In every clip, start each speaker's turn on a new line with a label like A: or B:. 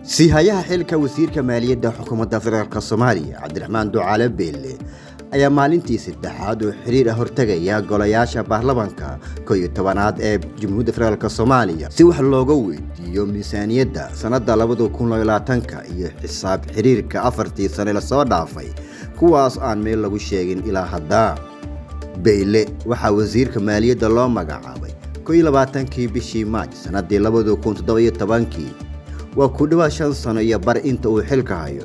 A: Sihayaha xilka wasiirka maaliyadda xukuumadda federaalka Soomaaliya Cabdiraxmaan Ducaale Beelle ayaa maalintii saddexaad oo xiriir ah hortagaya golayaasha baarlamaanka 11aad ee Jamhuuriyadda Federaalka Soomaaliya si wax looga weydiiyo miisaaniyadda sanadda 2020 iyo xisaab xiriirka afartii sano la soo dhaafay kuwaas aan meel lagu sheegin ilaa hadda. Beelle waxaa wasiirka maaliyadda loo magacaabay 21kii bishii Maaj sanadii 2017 waa ku dhawaad 5 sano iyo bar inta uu xilka hayo.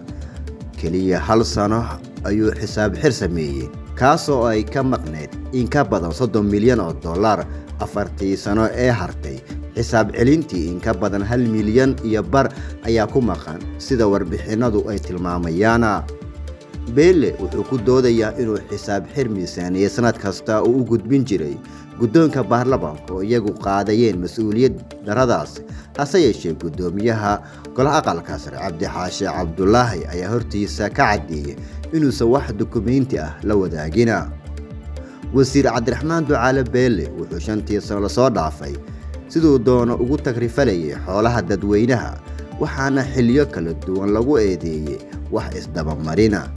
A: kaliya hal sano ayuu xisaab xir sameeyay kaasoo ay ka maqneed in ka badan $30 milyan afartii sano ee hartay. xisaab celintii in ka badan 1 milyan iyo bar ayaa ku maqan sida warbixinadu ay tilmaamayaan. Beelle wuxuu ku doodayaa inuu xisaab xir miisaaniyad sanad kasta u gudbin jiray guddoonka baarlamaanka oo iyagu qaadayeen mas'uuliyad daradaas. hase yeeshee guddoomiyaha golaha aqalka sare Cabdi Xaashi Cabdullaahi ayaa hortiisa ka cadeeyay inuusan wax dukumeenti ah la wadaagina. Wasiir Cabdiraxmaan Ducaale Beelle wuxuu 5 sano la soo dhaafay sidoo doono ugu tagrifalay xoolaha dadweynaha waxaana xilliyo kala duwan lagu eedeeyay wax isdaba marina.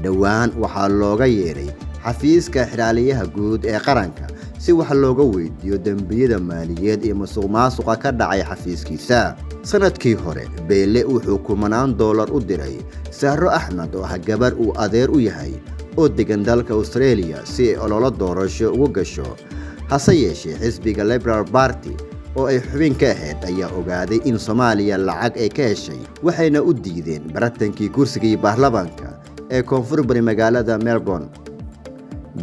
A: dhawaan waxaa looga yeeray xafiiska xiraaliyaha guud ee qaranka si wax looga weydiiyo dambiyada maaliyadeed ee musuqmaasuqa ka dhacay xafiiskiisa. sanadkii hore Beelle wuxuu $10,000 u diray Sahro Axmed oo ah gabar uu adeer u yahay oo degan dalka Australia si ay ololo doorasho ugu gasho. hase yeeshee xisbiga Liberal Party oo ay xubin ka ahayd ayaa ogaaday in Soomaaliya lacag ay ka heshay waxayna u diideen baratankii kursigii baarlamaanka ee koonfur bari magaalada Melbourne.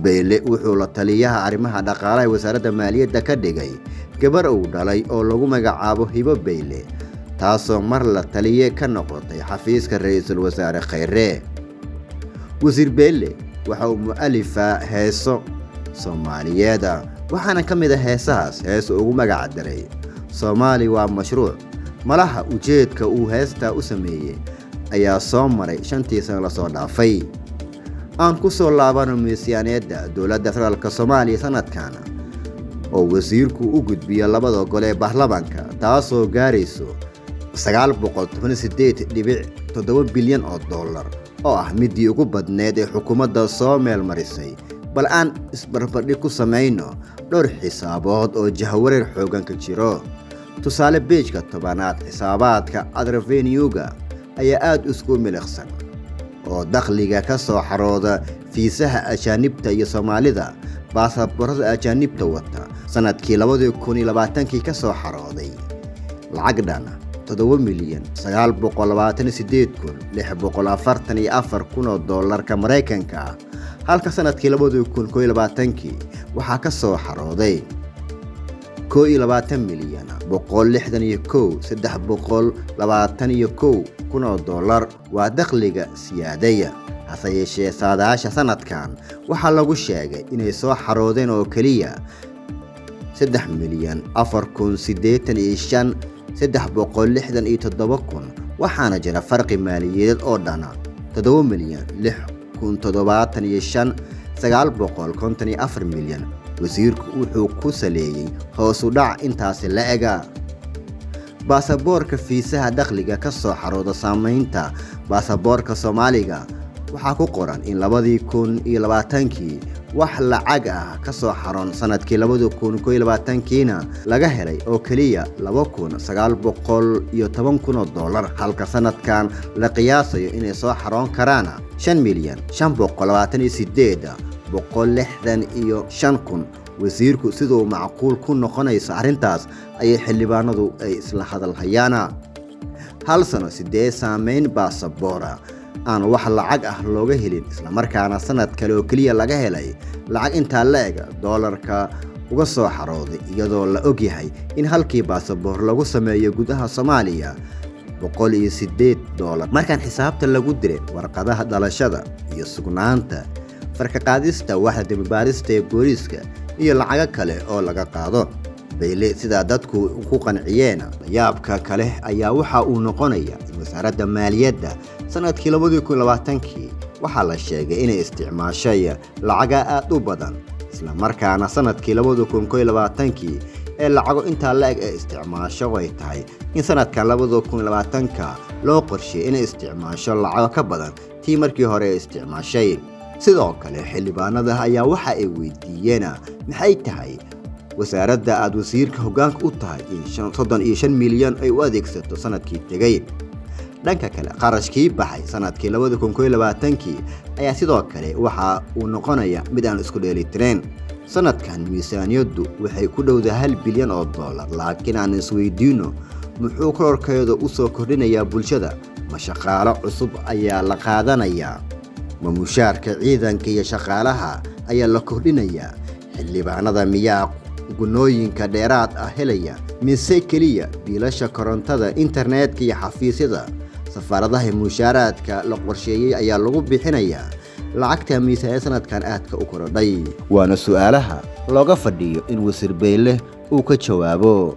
A: Beelle wuxuu la taliyaha arrimaha dhaqaalaha wasaaradda maaliyadda ka dhigay gabar uu dhalay oo lagu magacaabo Hibo Beelle taasoo mar la taliye ka noqotay xafiiska ra'iisul wasaare Khayre. wasiir Beelle waxa uu mu'alifa heeso Soomaaliyeed waxaana ka mid ah heesahaas hees ugu magac daray Soomaali waa mashruuc. malaha ujeedka uu heesta u sameeyay ayaa soo maray 5 sano la soo dhaafay. aan ku soo laabano miisaaniyadda dowladda federaalka Soomaaliya sanadkan oo wasiirku u gudbiyo labada gole ee baarlamaanka taasoo gaarayso $918.7 bilyan oo ah midii ugu badneed ee xukuumadda soo meel marisay. bal aan isbarbardhig ku samayno dhowr xisaabood oo jahwareer xoogan ka jiro. tusaale beejka 10aad xisaabaadka revenue-ga ayaa aad isku miliqsan oo dakhliga ka soo xarooda fiisaha ajaanibta iyo Soomaalida baasaboorada ajaanibta wata sanadkii 2020 ka soo xarooday lacag dhan $728,644 Mareykanka halka sanadkii 2021 waxaa ka soo xarooday $21,621,321 waa dakhliga siyaadaya. hase yeeshee saadaasha sanadkan waxaa lagu sheegay inay soo xaroodeen oo kaliya $3,485,367 waxaana jira farqi maaliyadeed oo dhan $7,675,954 milyan. wasiirku wuxuu ku saleeyay hoos u dhac intaasi la ega. baasaboorka fiisaha dakhliga ka soo xarooda saamaynta baasaboorka Soomaaliga waxaa ku qoran in 2020 wax lacag ah ka soo xaroon sanadkii 2021 laga helay oo kaliya $2,910,000 halka sanadkan la qiyaasayo inay soo xaroon karaan $5,528,165. wasiirku sidoo macquul ku noqonaysa arrintaas ayay xildhibaanadu ay isla hadal hayaan. hal sano sidee saameyn baasaboora aan wax lacag ah looga helin isla markaana sanad kale oo kaliya laga helay lacag inta la eg doolarka uga soo xarooday iyadoo la og yahay in halkii baasaboor lagu sameeyo gudaha Soomaaliya $108. markaan xisaabta lagu diray warqadaha dhalashada iyo sugnaanta farka qaadista waxda dib-baarista ee booliiska iyo lacago kale oo laga qaado. Beelle sida dadku ku qanciyeen yaabka kale ayaa waxa uu noqonaya in wasaaradda maaliyadda sanadkii 2020 waxaa la sheegay inay isticmaashay lacag aad u badan isla markaana sanadkii 2020 ee lacago intaa la eg ee isticmaasho way tahay in sanadkan 2020 loo qorsheeyay inay isticmaasho lacago ka badan tii markii hore ee isticmaashay. sidoo kale xildhibaanada ayaa waxa ay weydiiyeen maxay tahay wasaaradda aad wasiirka hoggaanka u tahay in 35 milyan ay u adeegsato sanadkii tegay. dhanka kale qarashkii baxay sanadkii 2021 ayaa sidoo kale waxa uu noqonaya mid aan isku dheelitireen. sanadkan miisaaniyaddu waxay ku dhowdahay $1 bilyan oo dollar, laakiin aan isweydiino muxuu kororkeedu u soo kordhinayaa bulshada? ma shaqaale cusub ayaa la qaadanayaa? ma mushaarka ciidanka iyo shaqaalaha ayaa la kordhinayaa? xildhibaanada miyaa gunooyinka dheeraad ah helaya mise keliya biilasha korontada, internetka iyo xafiisyada? safaaradaha mushaaraadka la qorsheeyay ayaa lagu bixinayaa lacagta miisaaniyadda sanadkan aadka u korodhay. waana su'aalaha looga fadhiyo in wasiir Beyle uu ka jawaabo.